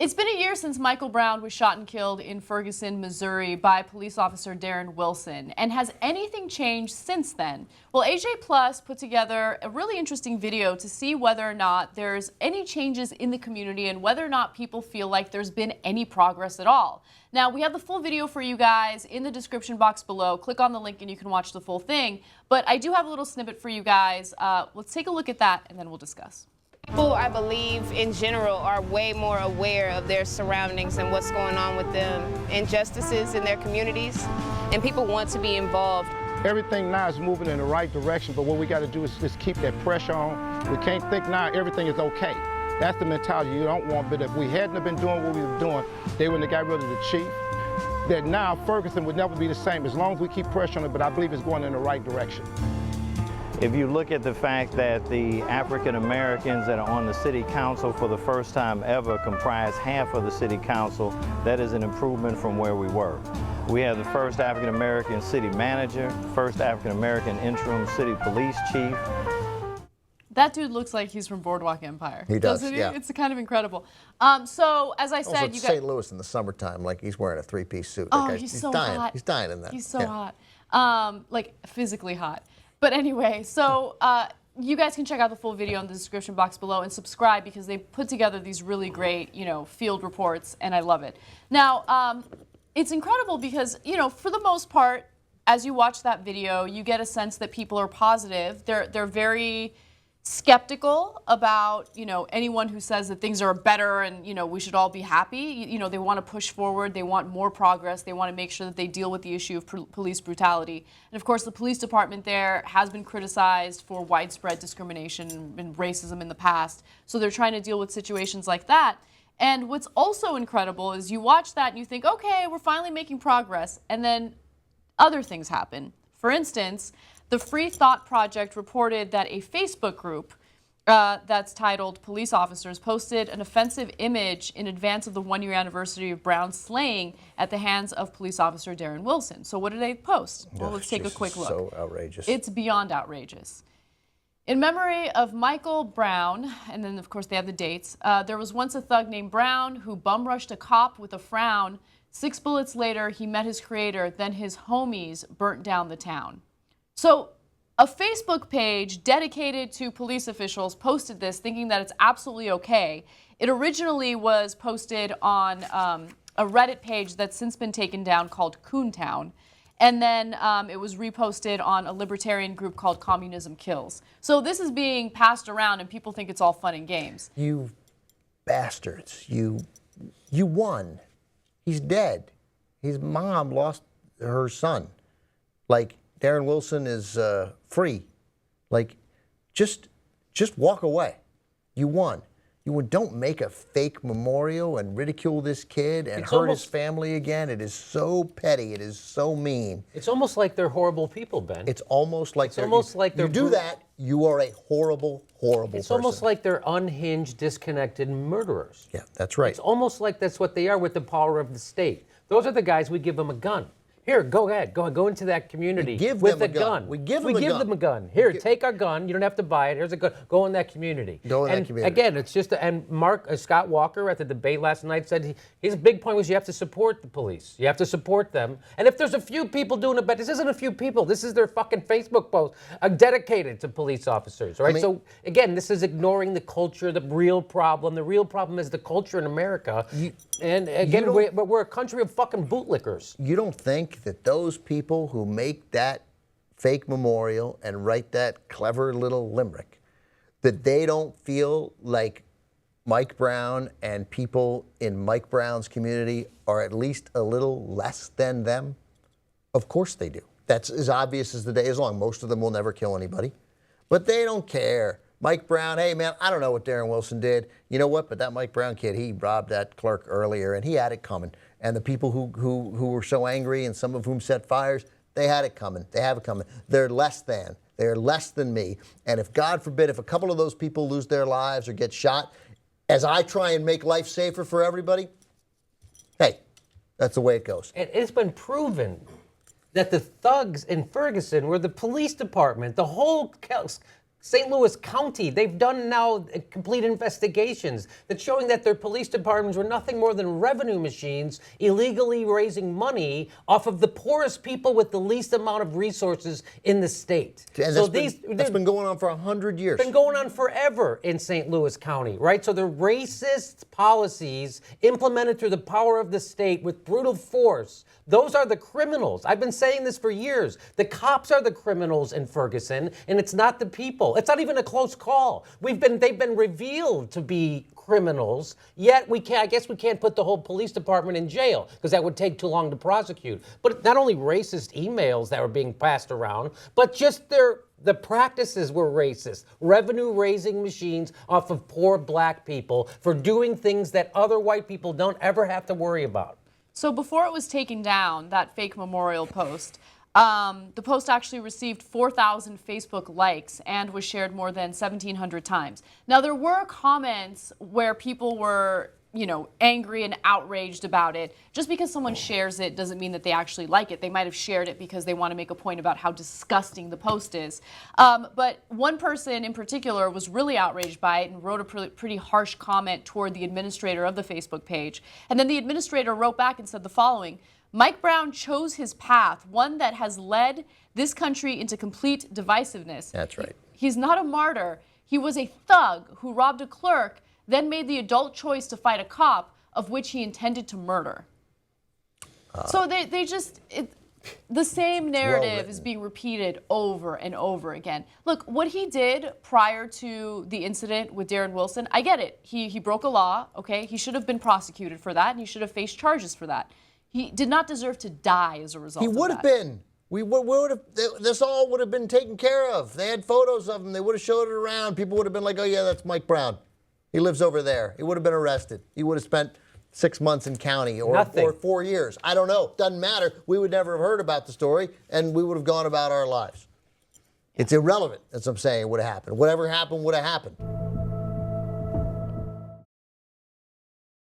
It's been a year since Michael Brown was shot and killed in Ferguson, Missouri by police officer Darren Wilson. And has anything changed since then? Well, AJ Plus put together a really interesting video to see whether or not there's any changes in the community and whether or not people feel like there's been any progress at all. Now, we have the full video for you guys in the description box below. Click on the link and you can watch the full thing. But I do have a little snippet for you guys. Let's take a look at that and then we'll discuss. People, I believe, in general, are way more aware of their surroundings and what's going on with them, injustices in their communities, and people want to be involved. Everything now is moving in the right direction, but what we got to do is just keep that pressure on. We can't think now everything is okay. That's the mentality you don't want, but if we hadn't have been doing what we were doing, they wouldn't have got rid of the chief. That now Ferguson would never be the same as long as we keep pressure on it, but I believe it's going in the right direction. If you look at the fact that the African Americans that are on the city council for the first time ever comprise half of the city council, that is an improvement from where we were. We have the first African American city manager, first African American interim city police chief. That dude looks like he's from Boardwalk Empire. He does, doesn't he? yeah. It's kind of incredible. So, as I said, also, you got St. Louis in the summertime, like he's wearing a three-piece suit. Oh, That guy's, he's so dying. hot. He's dying in that. He's so Yeah. hot, like physically hot. But anyway, so you guys can check out the full video in the description box below and subscribe because they put together these really great, field reports, and I love it. Now, it's incredible because, for the most part, as you watch that video, you get a sense that people are positive. They're very skeptical about, anyone who says that things are better and, we should all be happy. They want to push forward. They want more progress. They want to make sure that they deal with the issue of police brutality. And of course, the police department there has been criticized for widespread discrimination and racism in the past. So they're trying to deal with situations like that. And what's also incredible is you watch that and you think, okay, we're finally making progress. And then other things happen. For instance, the Free Thought Project reported that a Facebook group that's titled Police Officers posted an offensive image in advance of the one-year anniversary of Brown's slaying at the hands of police officer Darren Wilson. So what did they post? Well, let's take a quick look. So outrageous. It's beyond outrageous. In memory of Michael Brown, and then of course they have the dates, there was once a thug named Brown who bum-rushed a cop with a frown. 6 bullets later, he met his creator, then his homies burnt down the town. So a Facebook page dedicated to police officials posted this thinking that it's absolutely okay. It originally was posted on a Reddit page that's since been taken down called Coontown. And then it was reposted on a libertarian group called Communism Kills. So this is being passed around and people think it's all fun and games. You bastards. You won. He's dead. His mom lost her son. Like, Darren Wilson is free. Like, just walk away. You won. Don't make a fake memorial and ridicule this kid and hurt his family again. It is so petty. It is so mean. It's almost like they're horrible people, Ben. It's almost like they're you do that, you are a horrible, horrible It's person. almost like they're unhinged, disconnected murderers. Yeah, that's right. It's almost like that's what they are with the power of the state. Those are the guys we give them a gun. Here, go ahead. Go into that community with a gun. We give them a gun. Here, take our gun. You don't have to buy it. Here's a gun. Go in that community. Go in that community. Again, it's just, and Scott Walker at the debate last night said his big point was you have to support the police. You have to support them. And if there's a few people doing it, but this isn't a few people. This is their fucking Facebook post dedicated to police officers, right? So again, this is ignoring the culture, the real problem. The real problem is the culture in America. And again, we're a country of fucking bootlickers. You don't think that those people who make that fake memorial and write that clever little limerick, that they don't feel like Mike Brown and people in Mike Brown's community are at least a little less than them? Of course they do. That's as obvious as the day is long. Most of them will never kill anybody, but they don't care. Mike Brown, hey man, I don't know what Darren Wilson did. You know what? But that Mike Brown kid, he robbed that clerk earlier, and he had it coming. And the people who were so angry, and some of whom set fires, they had it coming. They have it coming. They're less than. They're less than me. And if, God forbid, if a couple of those people lose their lives or get shot, as I try and make life safer for everybody, hey, that's the way it goes. And it's been proven that the thugs in Ferguson were the police department, the whole St. Louis County, they've done now complete investigations that's showing that their police departments were nothing more than revenue machines, illegally raising money off of the poorest people with the least amount of resources in the state. And So that's been going on for 100 years. been going on forever in St. Louis County, right? So the racist policies implemented through the power of the state with brutal force, those are the criminals. I've been saying this for years. The cops are the criminals in Ferguson, and it's not the people. It's not even a close call. They've been revealed to be criminals, yet I guess we can't put the whole police department in jail because that would take too long to prosecute. But not only racist emails that were being passed around, but just the practices were racist. Revenue-raising machines off of poor black people for doing things that other white people don't ever have to worry about. So before it was taken down, that fake memorial post, the post actually received 4,000 Facebook likes and was shared more than 1,700 times. Now, there were comments where people were, angry and outraged about it. Just because someone shares it doesn't mean that they actually like it. They might have shared it because they want to make a point about how disgusting the post is. But one person in particular was really outraged by it and wrote a pretty harsh comment toward the administrator of the Facebook page. And then the administrator wrote back and said the following: Mike Brown chose his path, one that has led this country into complete divisiveness. That's right. He's not a martyr. He was a thug who robbed a clerk, then made the adult choice to fight a cop of which he intended to murder. So the same narrative is being repeated over and over again. Look, what he did prior to the incident with Darren Wilson, I get it. He broke a law, okay? He should have been prosecuted for that, and he should have faced charges for that. He did not deserve to die as a result of that. He would have been. We would have. This all would have been taken care of. They had photos of him. They would have showed it around. People would have been like, "Oh yeah, that's Mike Brown. He lives over there." He would have been arrested. He would have spent 6 months in county or 4 years. I don't know. Doesn't matter. We would never have heard about the story, and we would have gone about our lives. It's irrelevant. That's what I'm saying. It would have happened. Whatever happened would have happened.